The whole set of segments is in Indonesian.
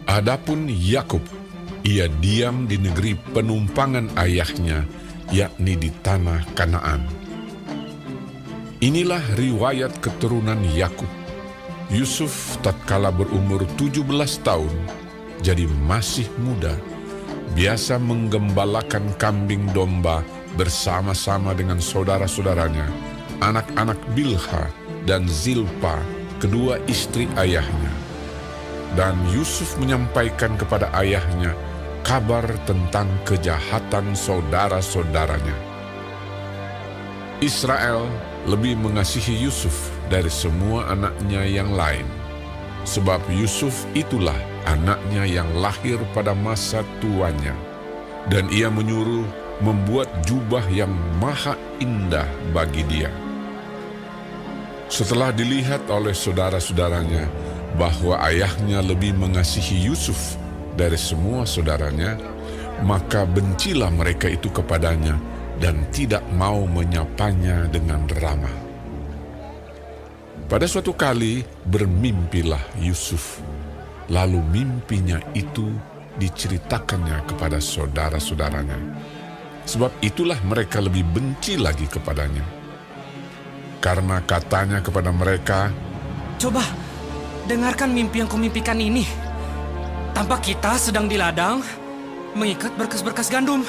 Adapun Yakub, ia diam di negeri penumpangan ayahnya, yakni di tanah Kanaan. Inilah riwayat keturunan Yakub. Yusuf tatkala berumur 17 tahun, jadi masih muda, biasa menggembalakan kambing domba bersama-sama dengan saudara-saudaranya, anak-anak Bilha dan Zilpa, kedua istri ayahnya. Dan Yusuf menyampaikan kepada ayahnya kabar tentang kejahatan saudara-saudaranya. Israel lebih mengasihi Yusuf dari semua anaknya yang lain, sebab Yusuf itulah anaknya yang lahir pada masa tuanya, dan ia menyuruh membuat jubah yang maha indah bagi dia. Setelah dilihat oleh saudara-saudaranya bahwa ayahnya lebih mengasihi Yusuf dari semua saudaranya, maka bencilah mereka itu kepadanya dan tidak mau menyapanya dengan ramah. Pada suatu kali bermimpilah Yusuf, lalu mimpinya itu diceritakannya kepada saudara-saudaranya. Sebab itulah mereka lebih benci lagi kepadanya. Karena katanya kepada mereka, "Coba, dengarkan mimpi yang kumimpikan ini. Tampak kita sedang di ladang, mengikat berkas-berkas gandum.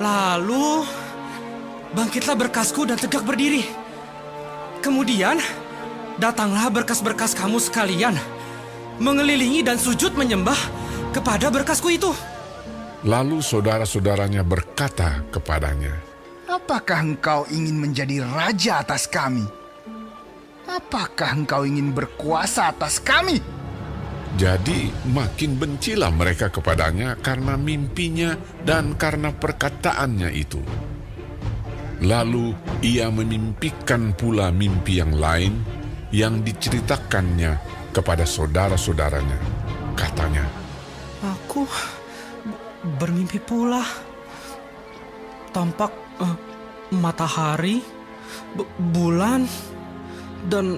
Lalu, bangkitlah berkasku dan tegak berdiri. Kemudian, datanglah berkas-berkas kamu sekalian, mengelilingi dan sujud menyembah kepada berkasku itu." Lalu saudara-saudaranya berkata kepadanya, Apakah engkau ingin menjadi raja atas kami? Apakah engkau ingin berkuasa atas kami? Jadi makin bencilah mereka kepadanya karena mimpinya dan karena perkataannya itu. Lalu ia memimpikan pula mimpi yang lain yang diceritakannya kepada saudara-saudaranya. Katanya, Aku bermimpi pula. Tampak matahari, bulan, dan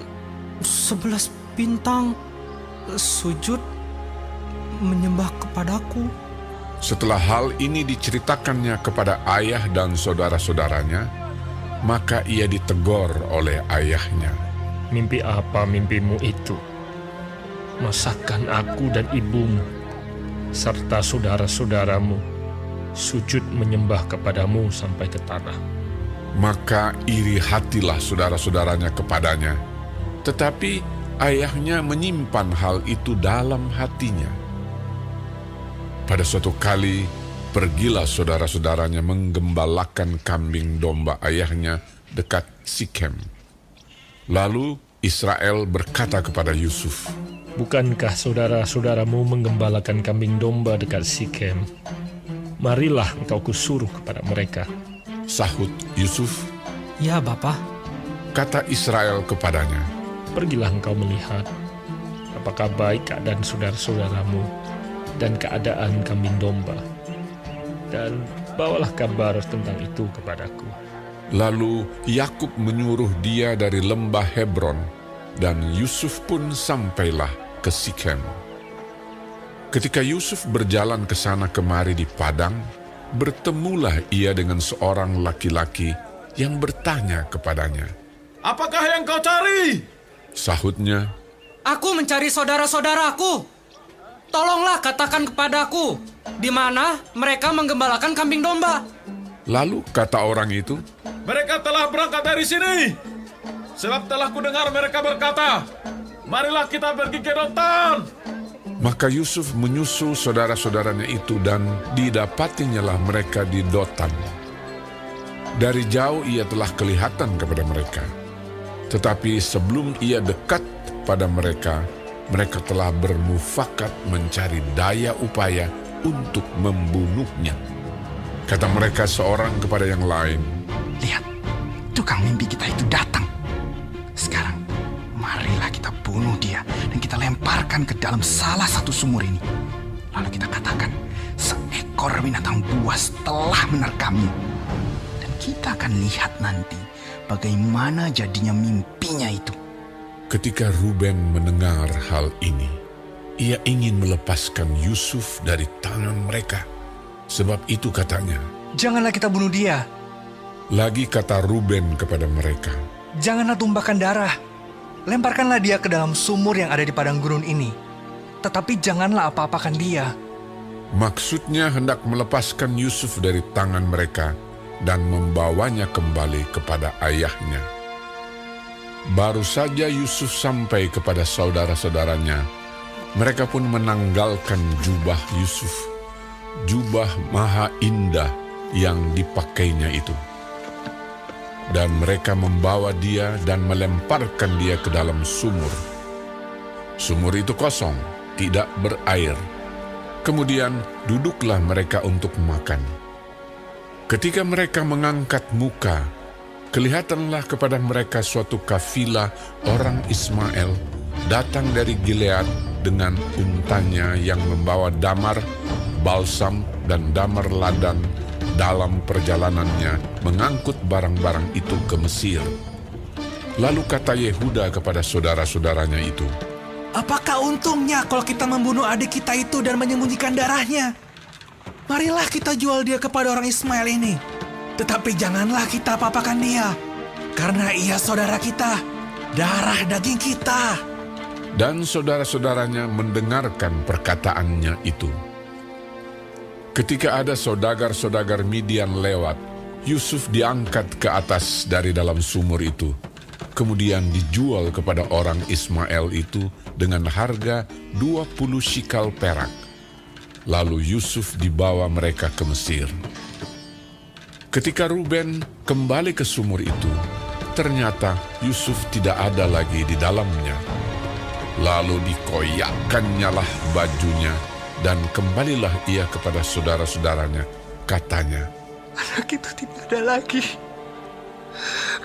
11 bintang sujud menyembah kepadaku. setelah hal ini diceritakannya kepada ayah dan saudara-saudaranya, maka ia ditegur oleh ayahnya. Mimpi apa mimpimu itu? Masakan aku dan ibumu, serta saudara-saudaramu, sujud menyembah kepadamu sampai ke tanah. Maka iri hatilah saudara-saudaranya kepadanya, tetapi ayahnya menyimpan hal itu dalam hatinya. Pada suatu kali, pergilah saudara-saudaranya menggembalakan kambing domba ayahnya dekat Sikem. Lalu Israel berkata kepada Yusuf, Bukankah saudara-saudaramu menggembalakan kambing domba dekat Sikem? Marilah engkau kusuruh kepada mereka. sahut Yusuf. Ya, Bapa. Kata Israel kepadanya, Pergilah engkau melihat apakah baik keadaan saudara-saudaramu dan keadaan kambing domba, dan bawalah kabar tentang itu kepadaku. Lalu Yakub menyuruh dia dari lembah Hebron, dan Yusuf pun sampailah ke Sikem. Ketika Yusuf berjalan ke sana kemari di padang, bertemulah ia dengan seorang laki-laki yang bertanya kepadanya. Apakah yang kau cari? Sahutnya, Aku mencari saudara-saudaraku. Tolonglah katakan kepadaku, di mana mereka menggembalakan kambing domba. lalu kata orang itu, Mereka telah berangkat dari sini. Sebab telah kudengar mereka berkata, marilah kita pergi ke Dotan. maka Yusuf menyusul saudara-saudaranya itu dan didapatinyalah mereka di Dotan. Dari jauh ia telah kelihatan kepada mereka. Tetapi sebelum ia dekat pada mereka, mereka telah bermufakat mencari daya upaya untuk membunuhnya. Kata mereka seorang kepada yang lain, Lihat, tukang mimpi kita itu datang. Sekarang, marilah kita bunuh dia dan kita lemparkan ke dalam salah satu sumur ini. Lalu kita katakan, seekor binatang buas telah menerkamnya. Dan kita akan lihat nanti bagaimana jadinya mimpinya itu. ketika Ruben mendengar hal ini, ia ingin melepaskan Yusuf dari tangan mereka. Sebab itu katanya, Janganlah kita bunuh dia. lagi kata Ruben kepada mereka, Janganlah tumpahkan darah. Lemparkanlah dia ke dalam sumur yang ada di padang gurun ini. Tetapi janganlah apa-apakan dia. maksudnya hendak melepaskan Yusuf dari tangan mereka dan membawanya kembali kepada ayahnya. Baru saja Yusuf sampai kepada saudara-saudaranya, mereka pun menanggalkan jubah Yusuf, jubah maha indah yang dipakainya itu. Dan mereka membawa dia dan melemparkan dia ke dalam sumur. Sumur itu kosong, tidak berair. Kemudian duduklah mereka untuk makan. Ketika mereka mengangkat muka, kelihatanlah kepada mereka suatu kafilah orang Ismail datang dari Gilead dengan untanya yang membawa damar, balsam, dan damar ladang dalam perjalanannya mengangkut barang-barang itu ke Mesir. Lalu kata Yehuda kepada saudara-saudaranya itu, Apakah untungnya kalau kita membunuh adik kita itu dan menyembunyikan darahnya? Marilah kita jual dia kepada orang Ismail ini. Tetapi janganlah kita apa-apakan dia, karena ia saudara kita, darah daging kita. dan saudara-saudaranya mendengarkan perkataannya itu. Ketika ada saudagar-saudagar Midian lewat, Yusuf diangkat ke atas dari dalam sumur itu, kemudian dijual kepada orang Ismail itu dengan harga 20 shikal perak. Lalu Yusuf dibawa mereka ke Mesir. Ketika Ruben kembali ke sumur itu, ternyata Yusuf tidak ada lagi di dalamnya. Lalu dikoyakkannya lah bajunya, dan kembalilah ia kepada saudara-saudaranya. Katanya, Anak itu tidak ada lagi.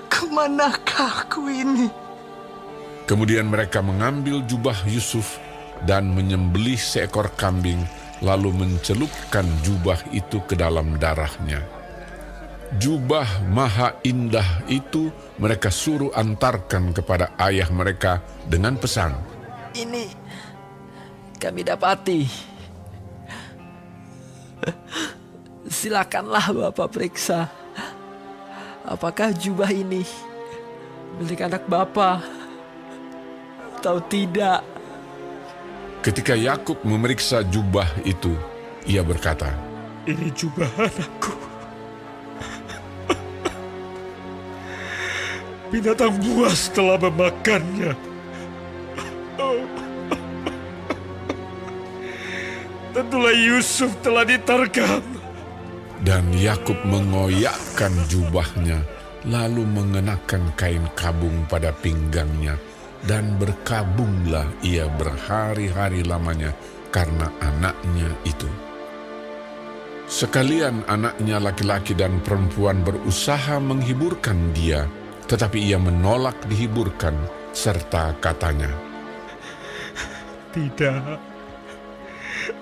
Kemanakah aku ini? kemudian mereka mengambil jubah Yusuf dan menyembelih seekor kambing, lalu mencelupkan jubah itu ke dalam darahnya. Jubah maha indah itu mereka suruh antarkan kepada ayah mereka dengan pesan, Ini kami dapati. Silakanlah Bapak periksa. Apakah jubah ini milik anak Bapak atau tidak? Ketika Yakub memeriksa jubah itu, ia berkata, Ini jubah anakku. Binatang buas telah memakannya. Tentulah Yusuf telah diterkam. dan Yakub mengoyakkan jubahnya, lalu mengenakan kain kabung pada pinggangnya, dan berkabunglah ia berhari-hari lamanya karena anaknya itu. Sekalian anaknya laki-laki dan perempuan berusaha menghiburkan dia, tetapi ia menolak dihiburkan, serta katanya, Tidak,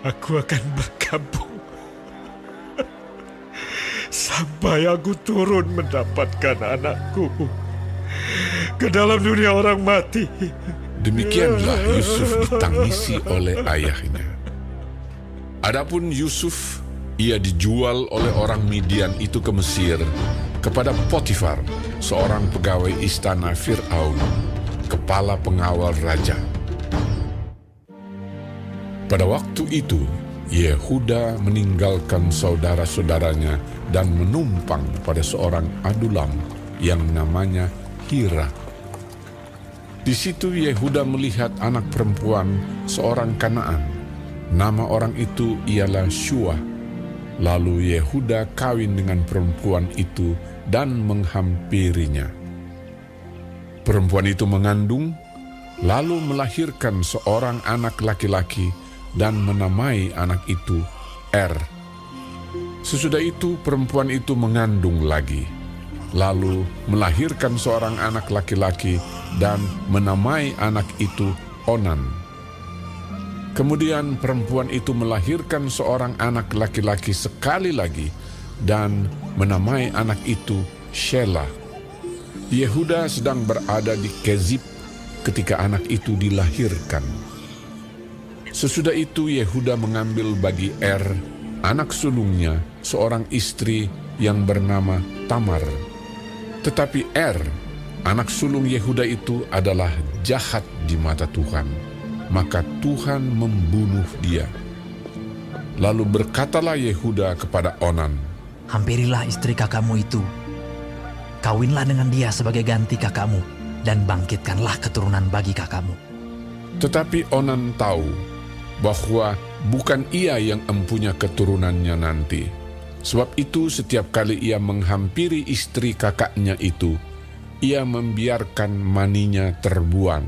aku akan berkabung sampai aku turun mendapatkan anakku ke dalam dunia orang mati. Demikianlah Yusuf ditangisi oleh ayahnya. Adapun Yusuf, ia dijual oleh orang Midian itu ke Mesir kepada Potifar, seorang pegawai istana Fir'aun, kepala pengawal raja. Pada waktu itu, Yehuda meninggalkan saudara-saudaranya dan menumpang pada seorang Adulam yang namanya Hira. Di situ Yehuda melihat anak perempuan seorang Kanaan. Nama orang itu ialah Shua. Lalu Yehuda kawin dengan perempuan itu dan menghampirinya. Perempuan itu mengandung, lalu melahirkan seorang anak laki-laki dan menamai anak itu Er. Sesudah itu perempuan itu mengandung lagi, lalu melahirkan seorang anak laki-laki dan menamai anak itu Onan. Kemudian perempuan itu melahirkan seorang anak laki-laki sekali lagi dan menamai anak itu Shelah. Yehuda sedang berada di Kezib ketika anak itu dilahirkan. Sesudah itu Yehuda mengambil bagi anak sulungnya, seorang istri yang bernama Tamar. Tetapi anak sulung Yehuda itu adalah jahat di mata Tuhan, maka Tuhan membunuh dia. Lalu berkatalah Yehuda kepada Onan, Hampirilah istri kakakmu itu. Kawinlah dengan dia sebagai ganti kakakmu, dan bangkitkanlah keturunan bagi kakakmu. Tetapi Onan tahu bahwa bukan ia yang empunya keturunannya nanti. Sebab itu setiap kali ia menghampiri istri kakaknya itu, ia membiarkan maninya terbuang,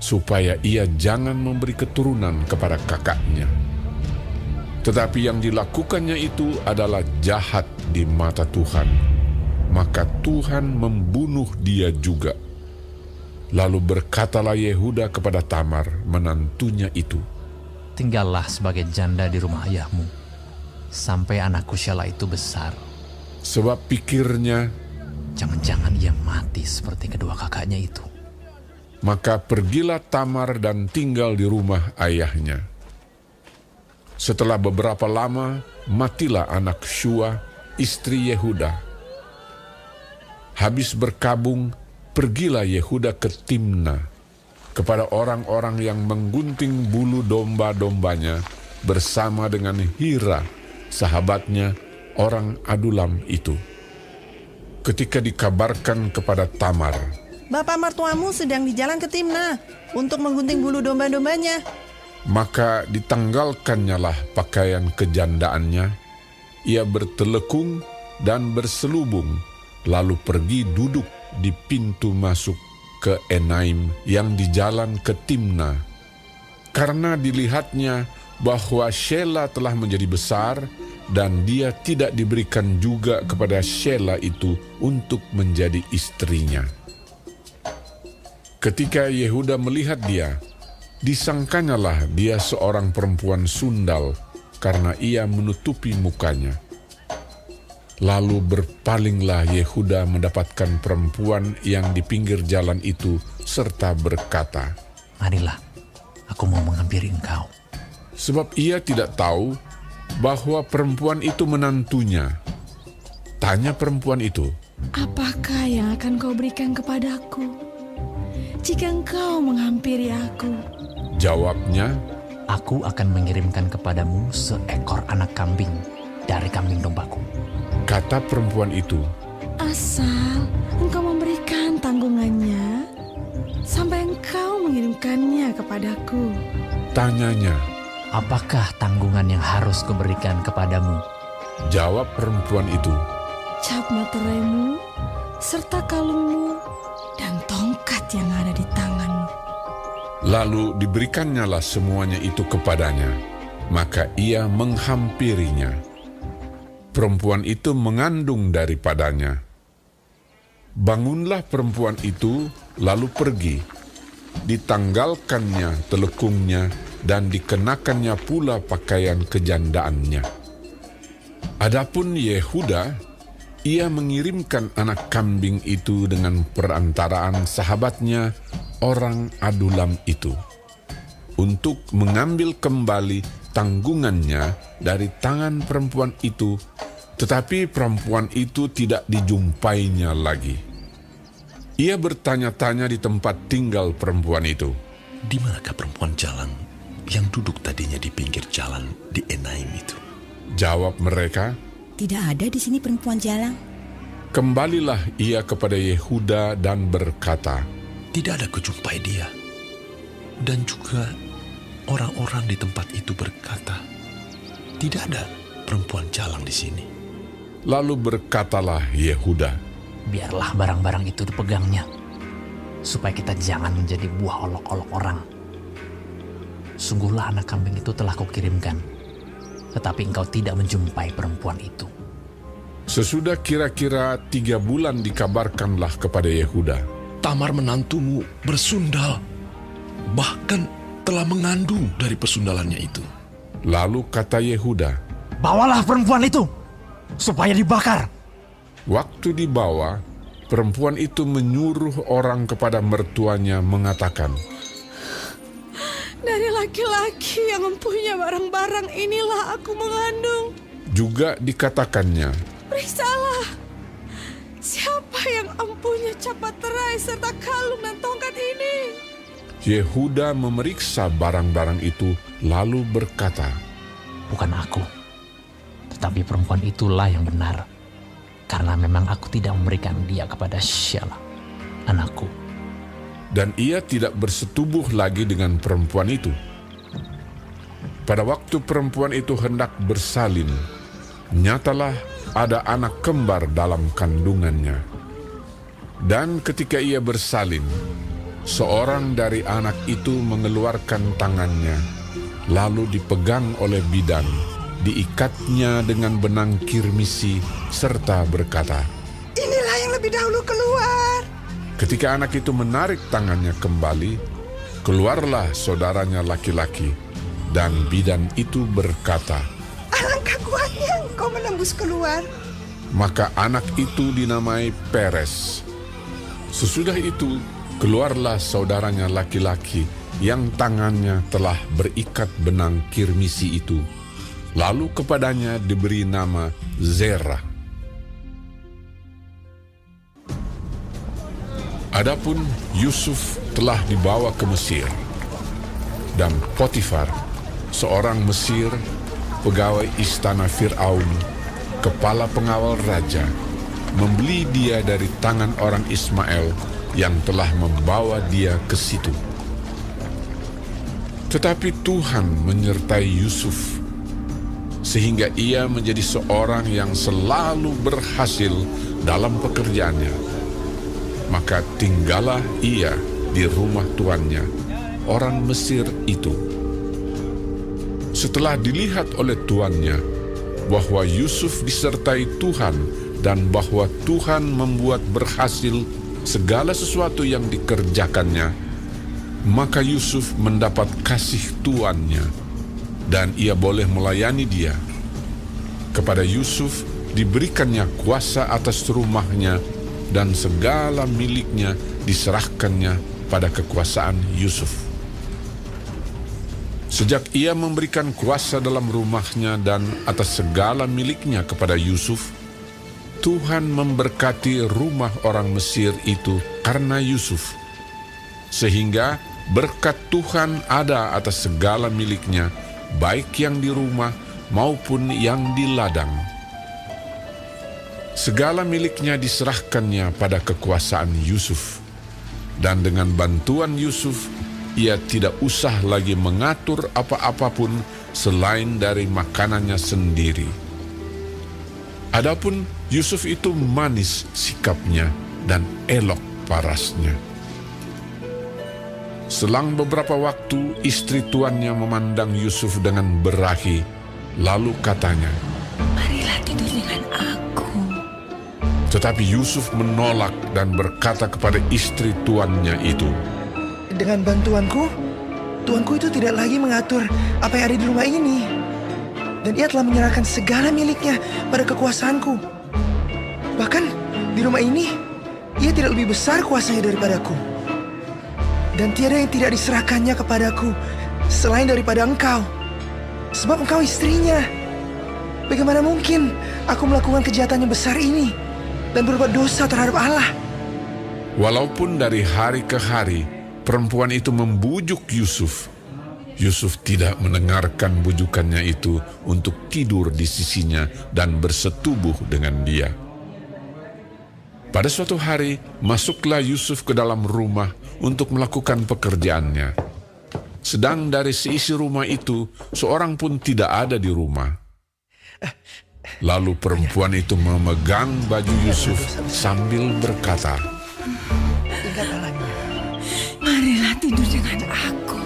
supaya ia jangan memberi keturunan kepada kakaknya. Tetapi yang dilakukannya itu adalah jahat di mata Tuhan, maka Tuhan membunuh dia juga. Lalu berkatalah Yehuda kepada Tamar, menantunya itu, Tinggallah sebagai janda di rumah ayahmu, sampai anakku Syala itu besar. sebab pikirnya, Jangan-jangan ia mati seperti kedua kakaknya itu. maka pergilah Tamar dan tinggal di rumah ayahnya. Setelah beberapa lama, matilah anak Syua, istri Yehuda. Habis berkabung, pergilah Yehuda ke Timna, kepada orang-orang yang menggunting bulu domba-dombanya bersama dengan Hira, sahabatnya, orang Adulam itu. Ketika dikabarkan kepada Tamar, Bapak mertuamu sedang di jalan ke Timna untuk menggunting bulu domba-dombanya. maka ditanggalkannyalah pakaian kejandaannya, ia bertelekung dan berselubung, lalu pergi duduk di pintu masuk ke Enaim yang di jalan ke Timna. Karena dilihatnya bahwa Shela telah menjadi besar dan dia tidak diberikan juga kepada Shela itu untuk menjadi istrinya. Ketika Yehuda melihat dia, disangkanyalah dia seorang perempuan sundal karena ia menutupi mukanya. Lalu berpalinglah Yehuda mendapatkan perempuan yang di pinggir jalan itu serta berkata, Marilah, aku mau menghampiri engkau. sebab ia tidak tahu bahwa perempuan itu menantunya. Tanya perempuan itu, Apakah yang akan kau berikan kepadaku jika engkau menghampiri aku? jawabnya, Aku akan mengirimkan kepadamu seekor anak kambing dari kambing dombaku. kata perempuan itu, Asal engkau memberikan tanggungannya sampai engkau mengirimkannya kepadaku. tanyanya, Apakah tanggungan yang harus kuberikan kepadamu? jawab perempuan itu, Cap materaimu serta kalungmu dan tongkat yang ada di tanganmu. lalu diberikannya semuanya itu kepadanya, maka ia menghampirinya. Perempuan itu mengandung daripadanya. Bangunlah perempuan itu, lalu pergi. Ditanggalkannya telekungnya dan dikenakannya pula pakaian kejandaannya. Adapun Yehuda, ia mengirimkan anak kambing itu dengan perantaraan sahabatnya, orang Adulam itu, untuk mengambil kembali tanggungannya dari tangan perempuan itu, tetapi perempuan itu tidak dijumpainya lagi. Ia bertanya-tanya di tempat tinggal perempuan itu. Di manakah perempuan jalang yang duduk tadinya di pinggir jalan di Enaim itu? Jawab mereka, Tidak ada di sini perempuan jalang. kembalilah ia kepada Yehuda dan berkata, Tidak ada kujumpai dia. Dan juga orang-orang di tempat itu berkata, tidak ada perempuan jalang di sini. Lalu berkatalah Yehuda, Biarlah barang-barang itu dipegangnya, supaya kita jangan menjadi buah olok-olok orang. Sungguhlah anak kambing itu telah kukirimkan, tetapi engkau tidak menjumpai perempuan itu. sesudah kira-kira 3 bulan dikabarkanlah kepada Yehuda, Tamar menantumu bersundal, bahkan telah mengandung dari persundalannya itu. Lalu kata Yehuda, Bawalah perempuan itu, supaya dibakar. waktu dibawa, perempuan itu menyuruh orang kepada mertuanya mengatakan, Dari laki-laki yang mempunyai barang-barang inilah aku mengandung. Juga dikatakannya, Periksalah, siapa yang mempunyai capat terai serta kalung dan tongkat ini? Yehuda memeriksa barang-barang itu lalu berkata, Bukan aku, tetapi perempuan itulah yang benar. Karena memang aku tidak memberikan dia kepada Shelah, anakku. dan ia tidak bersetubuh lagi dengan perempuan itu. Pada waktu perempuan itu hendak bersalin, nyatalah ada anak kembar dalam kandungannya. Dan ketika ia bersalin, seorang dari anak itu mengeluarkan tangannya, lalu dipegang oleh bidan, diikatnya dengan benang kirmisi, serta berkata, Inilah yang lebih dahulu keluar. ketika anak itu menarik tangannya kembali, keluarlah saudaranya laki-laki, dan bidan itu berkata, Alangkah kuatnya engkau menembus keluar. maka anak itu dinamai Peres. Sesudah itu, keluarlah saudaranya laki-laki yang tangannya telah berikat benang kirmisi itu. Lalu kepadanya diberi nama Zerah. Adapun Yusuf telah dibawa ke Mesir, dan Potifar, seorang Mesir, pegawai istana Fir'aun, kepala pengawal raja, membeli dia dari tangan orang Ismail yang telah membawa dia ke situ. Tetapi Tuhan menyertai Yusuf, sehingga ia menjadi seorang yang selalu berhasil dalam pekerjaannya. Maka tinggallah ia di rumah tuannya, orang Mesir itu. Setelah dilihat oleh tuannya bahwa Yusuf disertai Tuhan dan bahwa Tuhan membuat berhasil segala sesuatu yang dikerjakannya, maka Yusuf mendapat kasih tuannya dan ia boleh melayani dia. Kepada Yusuf diberikannya kuasa atas rumahnya dan segala miliknya diserahkannya pada kekuasaan Yusuf. Sejak ia memberikan kuasa dalam rumahnya dan atas segala miliknya kepada Yusuf, Tuhan memberkati rumah orang Mesir itu karena Yusuf, sehingga berkat Tuhan ada atas segala miliknya, baik yang di rumah maupun yang di ladang. Segala miliknya diserahkannya pada kekuasaan Yusuf, dan dengan bantuan Yusuf, ia tidak usah lagi mengatur apa-apapun selain dari makanannya sendiri. Adapun Yusuf itu manis sikapnya dan elok parasnya. Selang beberapa waktu, istri tuannya memandang Yusuf dengan berahi, lalu katanya, Marilah tidur dengan aku. tetapi Yusuf menolak dan berkata kepada istri tuannya itu, Dengan bantuanku, tuanku itu tidak lagi mengatur apa yang ada di rumah ini. Dan ia telah menyerahkan segala miliknya pada kekuasaanku. Bahkan di rumah ini, ia tidak lebih besar kuasanya daripadaku. Dan tiada yang tidak diserahkannya kepadaku selain daripada engkau. Sebab engkau istrinya. Bagaimana mungkin aku melakukan kejahatan yang besar ini dan berbuat dosa terhadap Allah? Walaupun dari hari ke hari perempuan itu membujuk Yusuf, Yusuf tidak mendengarkan bujukannya itu untuk tidur di sisinya dan bersetubuh dengan dia. Pada suatu hari, masuklah Yusuf ke dalam rumah untuk melakukan pekerjaannya. Sedang dari seisi rumah itu, seorang pun tidak ada di rumah. Lalu perempuan itu memegang baju Yusuf sambil berkata, Marilah tidur dengan aku.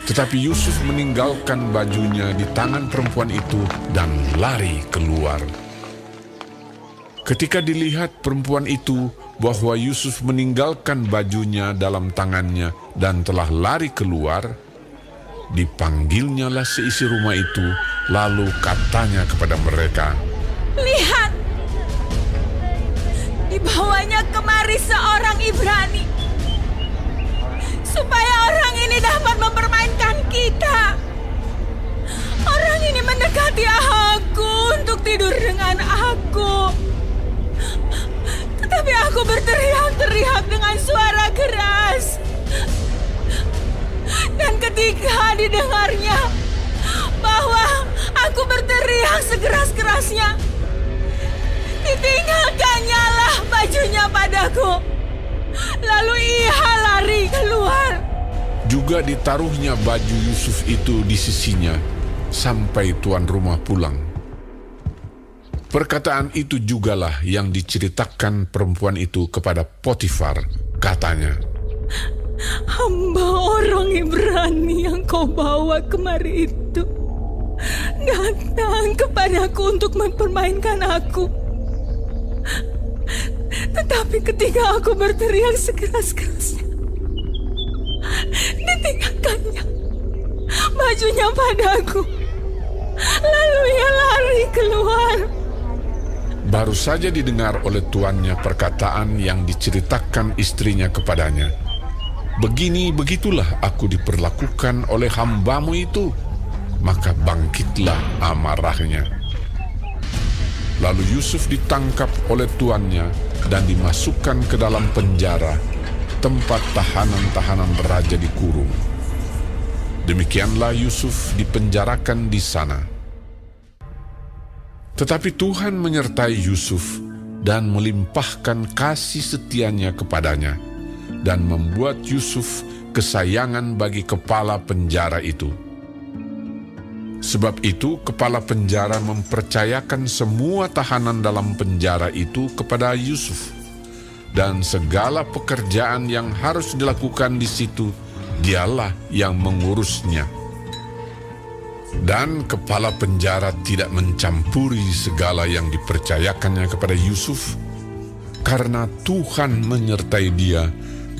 tetapi Yusuf meninggalkan bajunya di tangan perempuan itu dan lari keluar. Ketika dilihat perempuan itu bahwa Yusuf meninggalkan bajunya dalam tangannya dan telah lari keluar, dipanggilnyalah seisi rumah itu, lalu katanya kepada mereka, Lihat, dibawanya kemari seorang Ibrani, supaya orang ini ini dapat mempermainkan kita. Orang ini mendekati aku untuk tidur dengan aku. Tetapi aku berteriak-teriak dengan suara keras. Dan ketika didengarnya bahwa aku berteriak sekeras-kerasnya, ditinggalkannya lah bajunya padaku. Lalu ia lari keluar. Juga ditaruhnya baju Yusuf itu di sisinya sampai tuan rumah pulang. Perkataan itu jugalah yang diceritakan perempuan itu kepada Potifar. Katanya, hamba orang Ibrani yang kau bawa kemari itu datang kepadaku untuk mempermainkan aku. Tetapi ketika aku berteriak sekeras-kerasnya, ditinggalkannya bajunya padaku. Lalu ia lari keluar. baru saja didengar oleh tuannya perkataan yang diceritakan istrinya kepadanya. Begini-begitulah aku diperlakukan oleh hambamu itu. Maka bangkitlah amarahnya. Lalu Yusuf ditangkap oleh tuannya dan dimasukkan ke dalam penjara, tempat tahanan-tahanan raja dikurung. Demikianlah Yusuf dipenjarakan di sana. Tetapi Tuhan menyertai Yusuf dan melimpahkan kasih setianya kepadanya dan membuat Yusuf kesayangan bagi kepala penjara itu. Sebab itu kepala penjara mempercayakan semua tahanan dalam penjara itu kepada Yusuf, dan segala pekerjaan yang harus dilakukan di situ dialah yang mengurusnya. Dan kepala penjara tidak mencampuri segala yang dipercayakannya kepada Yusuf, karena Tuhan menyertai dia,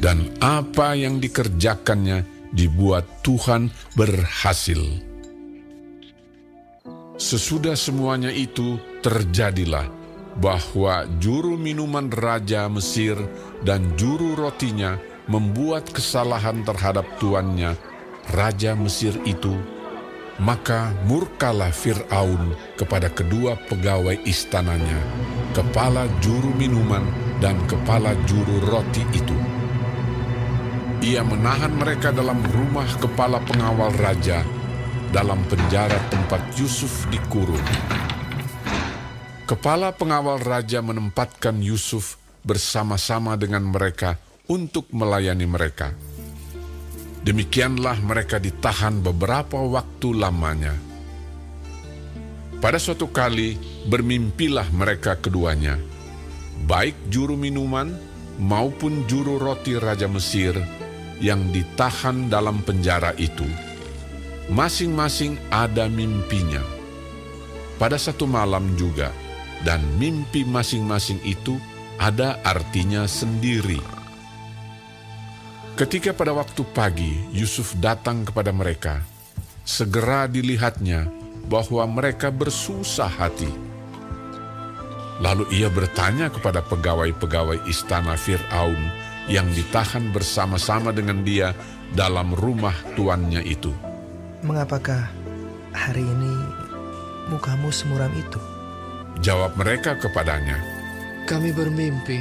dan apa yang dikerjakannya dibuat Tuhan berhasil. Sesudah semuanya itu terjadilah bahwa juru minuman Raja Mesir dan juru rotinya membuat kesalahan terhadap tuannya, Raja Mesir itu. Maka murkalah Fir'aun kepada kedua pegawai istananya, kepala juru minuman dan kepala juru roti itu. Ia menahan mereka dalam rumah kepala pengawal raja, dalam penjara tempat Yusuf dikurung. Kepala pengawal raja menempatkan Yusuf bersama-sama dengan mereka untuk melayani mereka. Demikianlah mereka ditahan beberapa waktu lamanya. Pada suatu kali bermimpilah mereka keduanya, baik juru minuman maupun juru roti Raja Mesir yang ditahan dalam penjara itu. Masing-masing ada mimpinya pada satu malam juga, dan mimpi masing-masing itu ada artinya sendiri. Ketika pada waktu pagi Yusuf datang kepada mereka, segera dilihatnya bahwa mereka bersusah hati. Lalu ia bertanya kepada pegawai-pegawai istana Fir'aun yang ditahan bersama-sama dengan dia dalam rumah tuannya itu, "Mengapakah hari ini mukamu semuram itu?" Jawab mereka kepadanya, Kami bermimpi,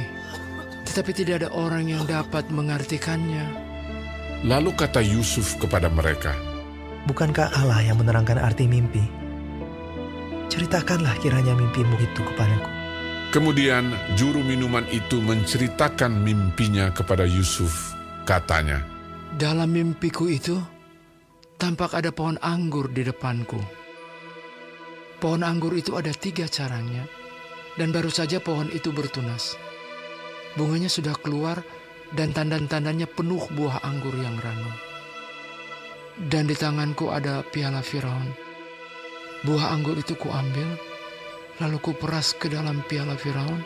tetapi tidak ada orang yang dapat mengartikannya. Lalu kata Yusuf kepada mereka, "Bukankah Allah yang menerangkan arti mimpi? Ceritakanlah kiranya mimpimu itu kepadaku." Kemudian juru minuman itu menceritakan mimpinya kepada Yusuf. Katanya, Dalam mimpiku itu, tampak ada pohon anggur di depanku. Pohon anggur itu ada 3 carangnya, dan baru saja pohon itu bertunas. Bunganya sudah keluar dan tandan-tandannya penuh buah anggur yang ranum. Dan di tanganku ada piala Firaun. Buah anggur itu kuambil, lalu kuperas ke dalam piala Firaun.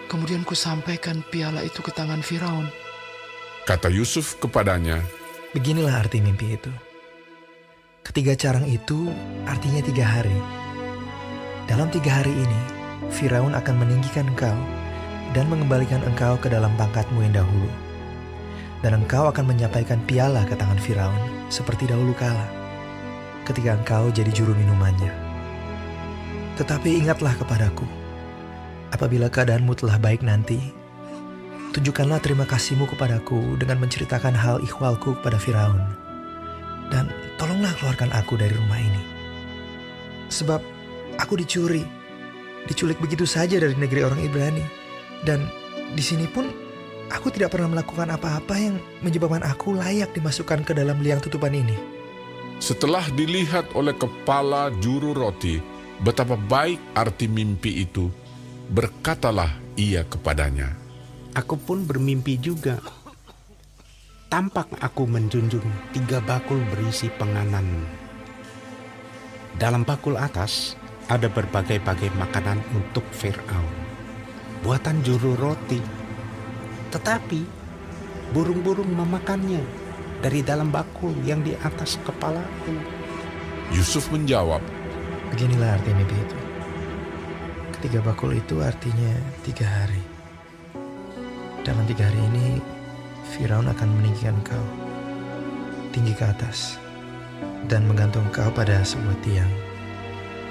Kemudian kusampaikan piala itu ke tangan Firaun. kata Yusuf kepadanya, "Beginilah arti mimpi itu. Ketiga carang itu artinya 3 hari. Dalam 3 hari ini, Firaun akan meninggikan engkau dan mengembalikan engkau ke dalam pangkatmu yang dahulu. dan engkau akan menyampaikan piala ke tangan Firaun seperti dahulu kala, ketika engkau jadi juru minumannya. Tetapi ingatlah kepadaku, apabila keadaanmu telah baik nanti, tunjukkanlah terima kasihmu kepadaku dengan menceritakan hal ikhwalku kepada Firaun, dan tolonglah keluarkan aku dari rumah ini. Sebab aku diculik begitu saja dari negeri orang Ibrani, dan di sini pun aku tidak pernah melakukan apa-apa yang menyebabkan aku layak dimasukkan ke dalam liang tutupan ini. Setelah dilihat oleh kepala juru roti betapa baik arti mimpi itu, berkatalah ia kepadanya, Aku pun bermimpi juga. Tampak aku menjunjung 3 bakul berisi penganan. Dalam bakul atas ada berbagai-bagai makanan untuk Fir'aun, buatan juru roti. Tetapi burung-burung memakannya dari dalam bakul yang di atas kepalaku. Yusuf menjawab, Beginilah arti mimpi itu. 3 bakul itu artinya 3 hari. Dalam 3 hari ini, Firaun akan meninggikan kau tinggi ke atas dan menggantung kau pada sebuah tiang.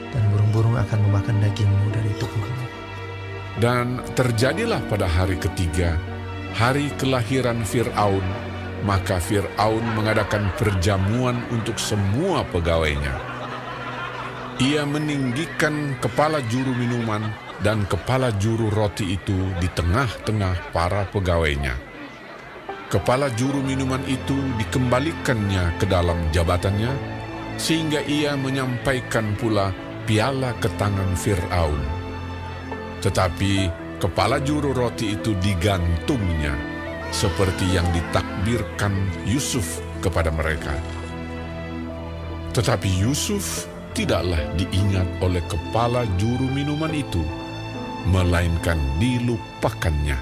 Dan burung-burung akan memakan dagingmu dari tubuhmu. dan terjadilah pada hari ketiga, hari kelahiran Fir'aun, maka Fir'aun mengadakan perjamuan untuk semua pegawainya. Ia meninggikan kepala juru minuman dan kepala juru roti itu di tengah-tengah para pegawainya. Kepala juru minuman itu dikembalikannya ke dalam jabatannya, sehingga ia menyampaikan pula piala ke tangan Fir'aun. Tetapi kepala juru roti itu digantungnya, seperti yang ditakbirkan Yusuf kepada mereka. Tetapi Yusuf tidaklah diingat oleh kepala juru minuman itu, melainkan dilupakannya.